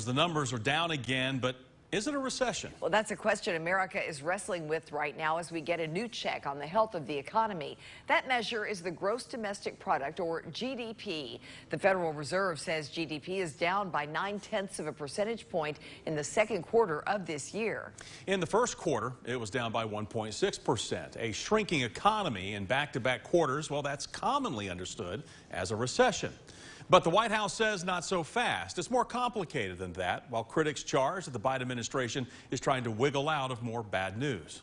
The numbers are down again, but is it a recession? Well, that's a question America is wrestling with right now as we get a new check on the health of the economy. That measure is the gross domestic product, or GDP. The Federal Reserve says GDP is down by 0.9 of a percentage point in the second quarter of this year. In the first quarter, it was down by 1.6%. A shrinking economy in back-to-back quarters, well, that's commonly understood as a recession. But the White House says not so fast. It's more complicated than that, while critics charge that the Biden administration is trying to wiggle out of more bad news.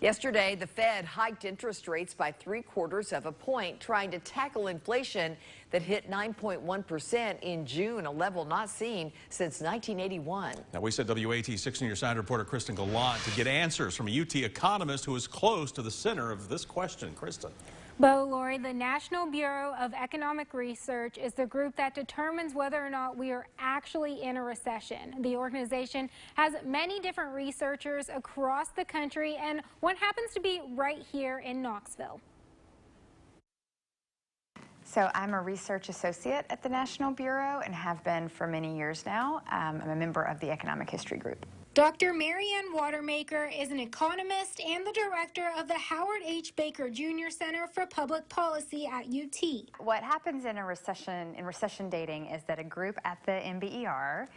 Yesterday, the Fed hiked interest rates by 0.75 of a point, trying to tackle inflation that hit 9.1% in June, a level not seen since 1981. Now, we sent WAT 16 News science reporter Kristen Gallant to get answers from a UT economist who is close to the center of this question. Kristen. Bo, Lori, the National Bureau of Economic Research is the group that determines whether or not we are actually in a recession. The organization has many different researchers across the country, and one happens to be right here in Knoxville. So I'm a research associate at the National Bureau and have been for many years now. I'm a member of the Economic History Group. Dr. Marianne Watermaker is an economist and the director of the Howard H. Baker Jr. Center for Public Policy at UT. What happens in recession dating is that a group at the NBER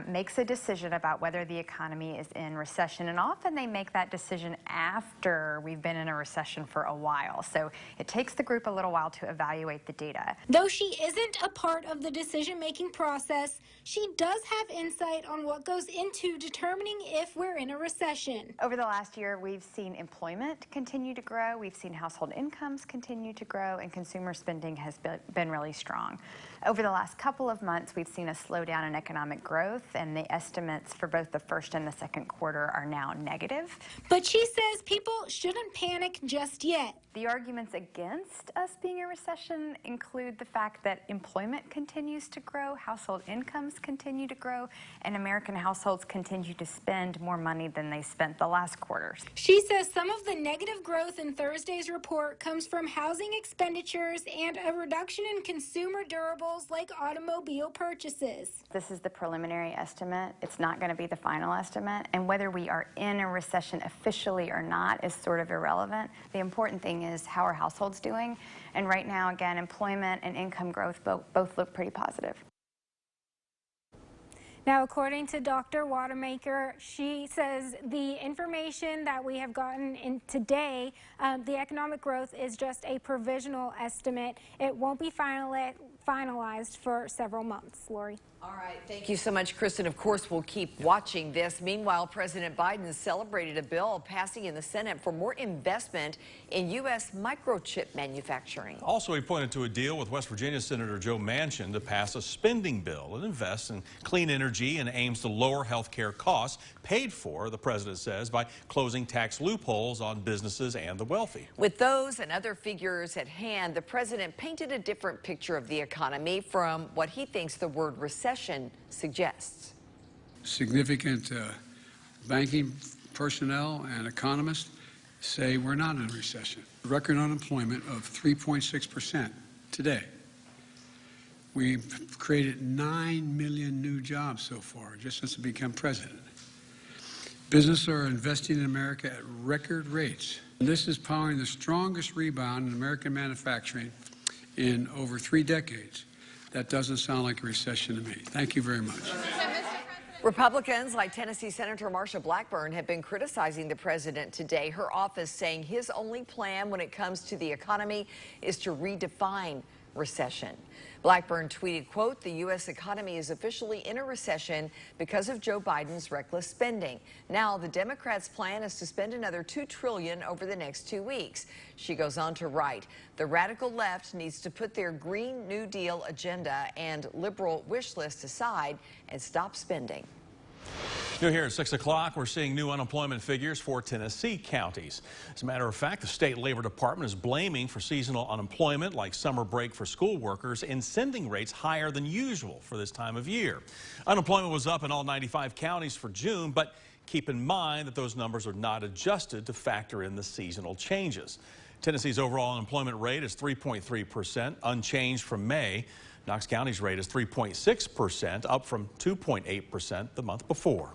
makes a decision about whether the economy is in recession, and often they make that decision after we've been in a recession for a while. So it takes the group a little while to evaluate the data. Though she isn't a part of the decision-making process, she does have insight on what goes into determining if we're in a recession. Over the last year, we've seen employment continue to grow, we've seen household incomes continue to grow, and consumer spending has been really strong. Over the last couple of months, we've seen a slowdown in economic growth, and the estimates for both the first and the second quarter are now negative. But she says people shouldn't panic just yet. The arguments against us being in a recession include the fact that employment continues to grow, household incomes continue to grow, and American households continue to spend more money than they spent the last quarters. She says some of the negative growth in Thursday's report comes from housing expenditures and a reduction in consumer durables like automobile purchases. This is the preliminary estimate. It's not going to be the final estimate, and whether we are in a recession officially or not is sort of irrelevant. The important thing is how are households doing, and right now, again, employment and income growth both look pretty positive. Now, according to Dr. Watermaker, she says the information that we have gotten in today, the economic growth is just a provisional estimate. It won't be finalized for several months. Lori. All right. Thank you so much, Kristen. Of course, we'll keep watching this. Meanwhile, President Biden celebrated a bill passing in the Senate for more investment in U.S. microchip manufacturing. Also, he pointed to a deal with West Virginia Senator Joe Manchin to pass a spending bill that invests in clean energy and aims to lower health care costs, paid for, the president says, by closing tax loopholes on businesses and the wealthy. With those and other figures at hand, the president painted a different picture of the economy from what he thinks the word recession suggests. Significant banking personnel and economists say we're not in a recession. Record unemployment of 3.6% today. We've created 9 million new jobs so far, just since I became president. Businesses are investing in America at record rates. And this is powering the strongest rebound in American manufacturing in over 3 decades. That doesn't sound like a recession to me. Thank you very much. Republicans like Tennessee Senator Marsha Blackburn have been criticizing the president today. Her office saying his only plan when it comes to the economy is to redefine recession. Blackburn tweeted, quote, "The U.S. economy is officially in a recession because of Joe Biden's reckless spending. Now the Democrats' plan is to spend another $2 trillion over the next 2 weeks." She goes on to write, "The radical left needs to put their Green New Deal agenda and liberal wish list aside and stop spending." New here at 6 o'clock, we're seeing new unemployment figures for Tennessee counties. As a matter of fact, the state labor department is blaming for seasonal unemployment like summer break for school workers and sending rates higher than usual for this time of year. Unemployment was up in all 95 counties for June, but keep in mind that those numbers are not adjusted to factor in the seasonal changes. Tennessee's overall unemployment rate is 3.3%, unchanged from May. Knox County's rate is 3.6%, up from 2.8% the month before.